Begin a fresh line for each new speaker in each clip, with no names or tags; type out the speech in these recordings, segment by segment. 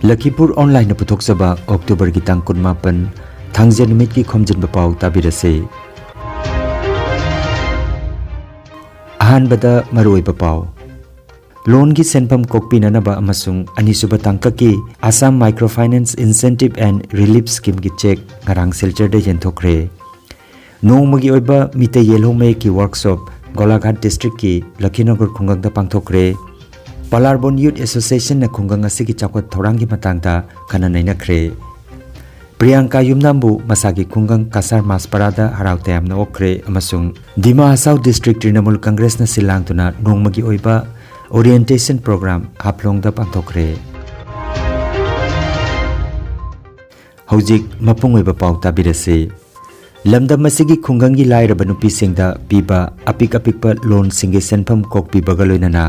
Lakhipuronline puthokchaba October gi tang 18 thangje numit ki Khomjinba Pao tabirase ahanbada maroiba Pao loan gi senpam kokpinanaba amasung anisuba tangkaki Assam Microfinance Incentive and Relief Scheme gi check ngarang silchar de yenthokre nongmagi oiba mite yelhome ki workshop Golaghat district ki Lakhinagar khungang da pangthokre Palarbon Youth Association na khungang asigi chakot thorangi matangda kananai nakre Priyanka Yumnambu masagi khungang kasar masparada harautayam na okre amasung Dima Hasau district Trinamool Congress na silang tuna nongmagi oiba orientation program haplong da pangthokre Hojik mapung oiba pau tabirase Lamdam masigi khungangi lairaba nupi singda piba apik apikpa loan singe senpham kokpi bagaloinana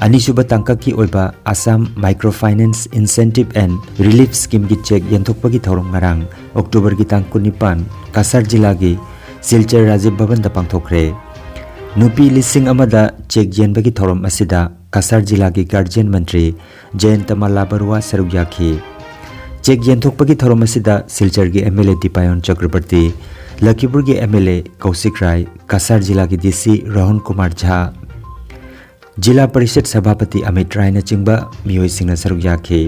anisuba tangkaki oiba Assam Microfinance Incentive and Relief Scheme gi check yenthokpagi thorong ngarang October gi tang 19 Kasar jila gi Silchar Rajiv Bhavan da pangthokre nupi lising amada check yenbagi thorom asida Kasar jila gi Guardian Mantri Jayant Malla Barua saruk yakhi check yenthokpagi thorom asida Silchar gi MLA Dipayon Chakrabarti Lakhipur के MLA Kaushik राय कासार जिला के DC Rohan Kumar Jha जिला परिषद सभापति अमित राय ने चिंबा मियोई सिंह सरुक याखे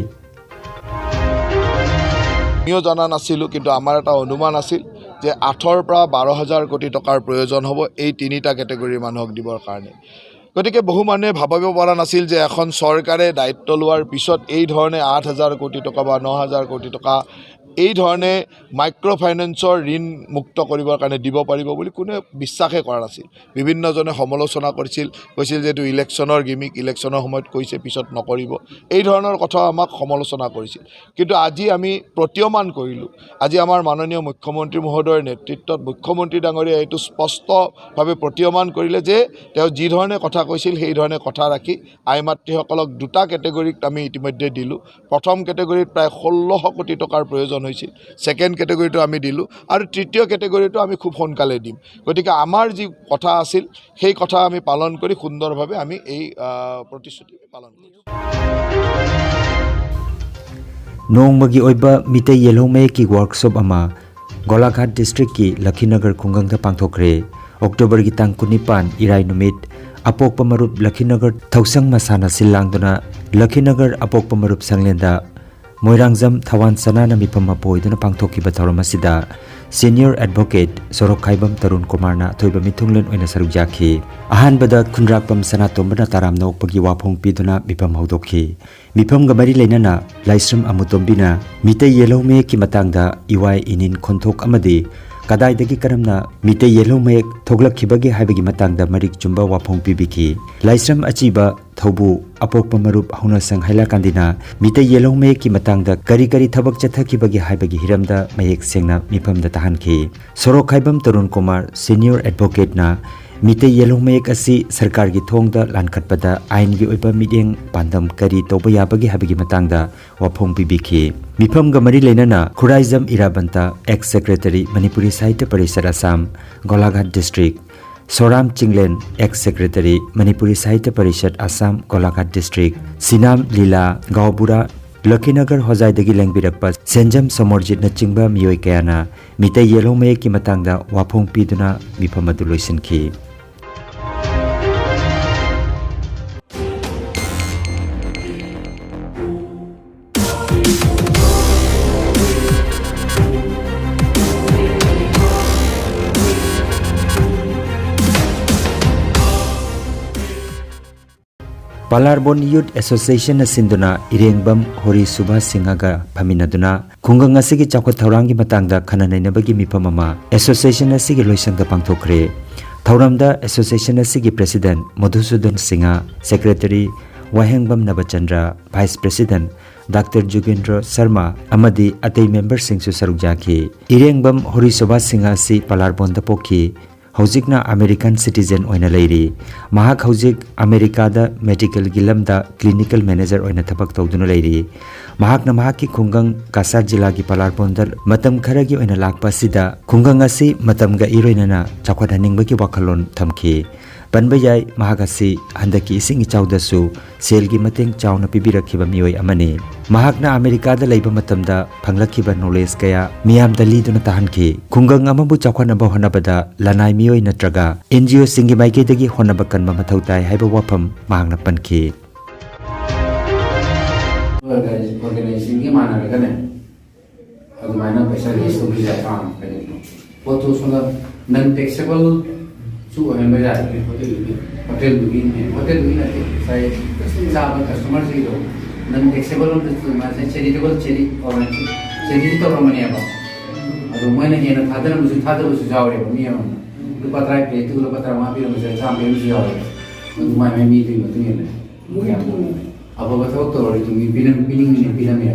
मियो जाना नासिलु किंतु आमार एटा अनुमान आसिल जे 8 পৰা 12,000 কোটি টকাৰ প্ৰয়োজন হ'ব এই তিনিটা ক্যাটেগৰি মানুহক দিবৰ কাৰণে গতিকে বহু মানুহে ভাবিব পৰা নাছিল যে এখন চৰকাৰে দায়িত্ব লোৱাৰ পিছত এই ধৰণে 8,000 কোটি টকা বা 9,000 কোটি টকা এই ধৰণে মাইক্ৰো ফাইনেন্সৰ ঋণ মুক্ত কৰিবৰ কাৰণে দিব পাৰিব বুলি কোনে বিশ্বাসে কৰা নাছিল বিভিন্নজনে সমালোচনা কৰিছিল কৈছিল যে এটো ইলেকশ্যনৰ গিমিক ইলেকশ্যনৰ সময়ত কৈছে পিছত নকৰিব এই ধৰণৰ কথা আমাক সমালোচনা কৰিছিল কিন্তু আজি আমি প্ৰতীয়মান কৰিলো আজি আমাৰ মাননীয় মুখ্যমন্ত্ৰী মহোদয়ৰ নেতৃত্বত মুখ্যমন্ত্ৰী ডাঙৰীয়া এটো স্পষ্টভাৱে প্ৰতীয়মান কৰিলে যে তেওঁ যি ধৰণে কথা কৈছিল সেই ধৰণে কথা ৰাখি আইমাতৃসকলক দুটা ক্যাটেগৰীক আমি ইতিমধ্যে দিলো প্ৰথম ক্যাটেগৰীত প্ৰায় 16 কোটি টকাৰ প্ৰয়োজন হৈছিল সেকেন্ড ক্যাটেগৰীটো আমি দিলো আৰু তৃতীয় ক্যাটেগৰীটো আমি খুব সোনকালে দিম গতিকে আমাৰ যি কথা আছিল সেই কথা আমি পালন কৰি সুন্দৰভাৱে আমি এই প্ৰতিশ্ৰুতি পালন কৰিছো
nongmagi oiba mite yelhome ki workshop ama Golaghat district ki Lakhinagar khungang da pangthokre October gi tang 19 irai numit apokpa marup Lakhinagar thausang masana silangduna Lakhinagar apokpa marup sanglenda Moirangjam Thawan Sanana Mipama Poiduna Pangthoki Bathoramasida Senior Advocate Sorok Khaibam Tarun Kumarna Thoiba Mithunglen Oina Sarujaki Ahan Bada Kunrakpam Sanatombana Taram Nokpagi Wapong Piduna Mipam Haudoki Mipam Gamari Lenana Laisram Amutombina Mite Yellow Me Kimatangda Iwai Inin Kontok Amadi Kadai dagi karamna mite yellow mek thoglak khibagi haibagi matangda marik chumba wapong pibiki laisram achiba thobu apokpa marup hauna sang haila kandina mite yellow mek ki matangda kari thabak chathakibagi haibagi hiramda mayek sengna mipamda tahanki sorok khaibam tarun kumar senior advocate na mite yellow mek asi sarkar gi thongda lankhatpada ain gi oiba mideng pandam kari toba yabagi habagi matangda wapong pibiki mifam gamari lenana khuraizam irabanta ex secretary Manipuri Sahitya Parishad Assam Golaghat district Soram Chinglen ex secretary Manipuri Sahitya Parishad Assam Golaghat district Sinam Lila Gaubura Lakhinagar Hojaidagi Lengbirakpa Senjam Somorjit na chingba miyoi kayana mite yellow me ki matangda wapong piduna mifam adu loisinki Palarbon Youth Association na sinduna Irengbam Hori Subha Singaga Paminaduna Khungang asigi chakot thaurangi matangda khananainabagi mipamama Association asigi loisangda pangthokre Thauramda Association asigi President Madhusudan Singha Secretary Wahengbam Nabachandra Vice President Dr. Jugendra Sharma amadi atei member singsu sarukjaki Irengbam Hori Subha Singha si Palarbon da pokhi Hojikna American citizen oina leiri mahak hojik America da medical gilamda clinical manager oina thabak tawduna leiri mahak na mahak ki khungang Kasar jila gi Palarbondar matam kharagi oina lakpa sida khungang asi matam ga iroina na chakwadhaning ba ki wakhalon thamki Panba yai mahak asi handaki ising ichawdasu selgi mateng chawna pibirakhiba mioi amani. Mahakna Amerika da laiba matamda phanglakhiba knowledge kaya miyam da liduna tahanki. Khungang amabu chawkhanaba honabada lanai mioi natraga NGO singi maiketagi honaba kanba mathau tai haiba wafam mahakna panki.
Organizing की माना रखा है अगर माना पैसा race तो भी जाता है वो तो उसमें नन टैक्सेबल चू है मेरा होटल बुकिंग है सारे साब कस्टमर से तो नन टैक्सेबल तो माने चैरिटेबल चैरी और चैरी तो रोमनी है बात अगर मैंने ये ना थादर मुझे जाओ रे मम्मी है तो पता है पे तो पता वहाँ भी मुझे काम पे मुझे जाओ रे तो मैं मीटिंग में तो ये ना अब बताओ तो और तुम बिना में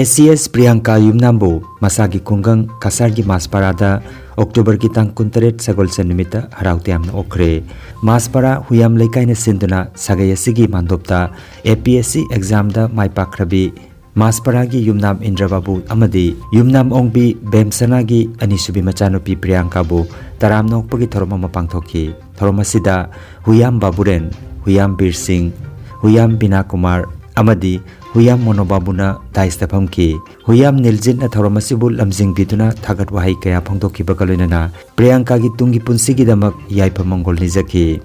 ACS Priyanka Yumnambu masagi kungang kasargi masparada Oktober ki tang 19 sagolsen nimita harautiamna okre maspara huyam leikaina sinduna sagayasigi mandopta APSC exam da maipakrabi masparagi Yumnam Indrababu amadi Yumnam Ongbi Bemsanagi anisubi machanupi Priyanka bu taram nokpagi thoroma mapangthoki thoromasida huyam Baburen huyam Bir Singh huyam Bina Kumar amadi huyam monobabuna daista phamki huyam niljin na thoromasibu lamjing bituna thagat wahai kaya phongtoki bakaloinana Priyanka gi tungi punsi gi damak yaipa mongol nijaki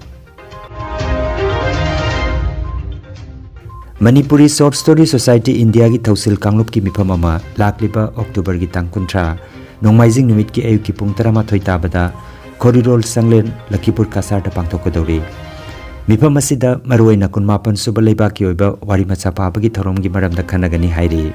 Manipuri Short Story Society India gi thausil kanglup ki mifam ama lakliba October gi tang 13 nongmaijing numit ki ayu ki pung 13 tabada Korirol Sanglen Lakhipur Kasar da pangthokodori Mifam asida maruaina kunmapan suba leibaki oiba wari macha pabagi thoromgi maramda khanagani hairi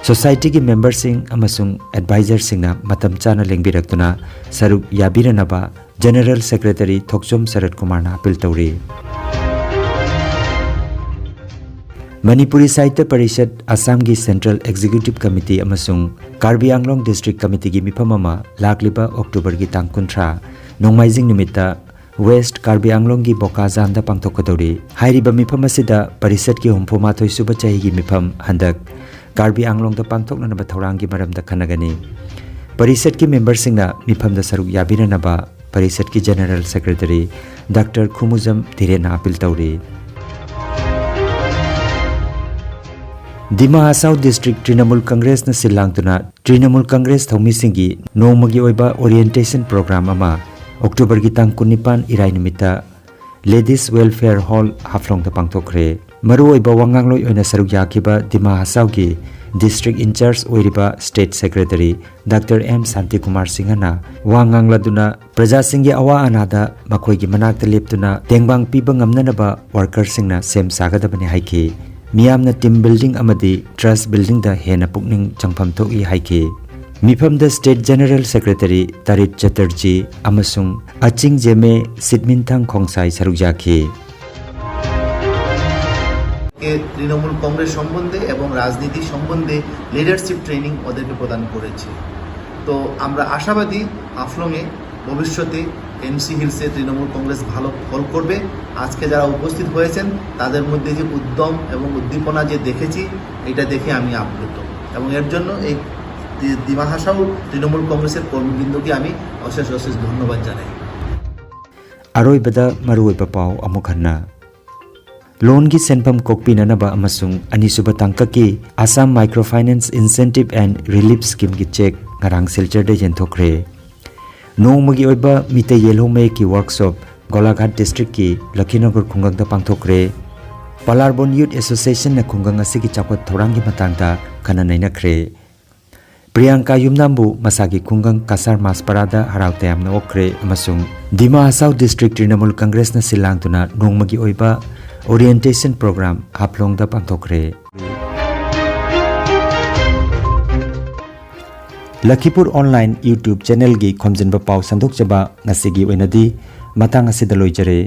Society ki member sing amasung advisor singna matam chana lengbiraktuna saruk yabiranaba General Secretary Thokchom Sarat Kumar na appeal tawri Manipuri Sahitya Parishad Assam gi Central Executive Committee amasung Karbi Anglong District Committee gi mifam ama lakliba October gi tang 13 nongmaijing nimita West Karbi Anglong gi Bokazam da pangthokodori hairiba mifam asida Parishad ki humphoma thoi suba chahi gi mifam handak Karbi Anglong da pangthokna ba thorang gi maram da khanagani Parishad ki member singna mifam da saruk yabirana ba Parishad ki General Secretary Dr. Khumujam Dhirena appeal tawri Dima South District Trinamool Congress na silangtuna Trinamool Congress thomi singi nongmagi oiba orientation program ama October ki tang 19 irai nimita Ladies Welfare Hall haflong da pangthokre maru oiba wangangloi oina saruk yakiba Dima Hasau gi District in charge oiriba State Secretary Dr. M. Santi Kumar Singhana wangangladuna praja singi awa anada makoi gi manakta leptuna tengbang piba ngamnanaba worker singna sem sagadabani haiki miyamna team building amadi trust building da hena pukning changpham thoi haiki Mifam the State General Secretary Tarit Chatterjee amasung Aching Jeme Sidmintang Khongsai sarujaki
Trinamool Congress সম্বন্ধে এবং রাজনীতি সম্বন্ধে leadership training ওদেরকে প্রদান করেছে তো আমরা আশাবাদী আফলংয়ে ভবিষ্যতে এনসি হিলসে তৃণমূল কংগ্রেস ভালো ফল করবে আজকে যারা উপস্থিত হয়েছেন তাদের মধ্যে যে উদ্যম এবং উদ্দীপনা যে দেখেছি এটা দেখে আমি আপ্লুত এবং এর জন্য এই Dima Hasau তৃণমূল কংগ্রেসের কর্মীবৃন্দকে আমি অশেষ অশেষ ধন্যবাদ জানাই
Aroi bada maroi papau amukhanna Loan gi senpam kokpinanaba amasung anisuba tangkaki Assam Microfinance Incentive and Relief Scheme gi check ngarang silchar de jenthokre nongmagi oiba mite yelhome ki workshop Golaghat District ki Lakhinagar khungang da pangthokre Palarbon Youth Association na khungang asigi chakot thorang gi matangda kananai nakre Priyanka Yumnambu masagi khungang kasar masparada harautayamna okre amasung Dima Hasau District Trinamool Congress na silangtuna nongmagi oiba orientation program haplong da pangthokre Lakhipur Online YouTube channel gi Khomjinba Pao sandok chaba ngasigi oinadi matang asida loijare.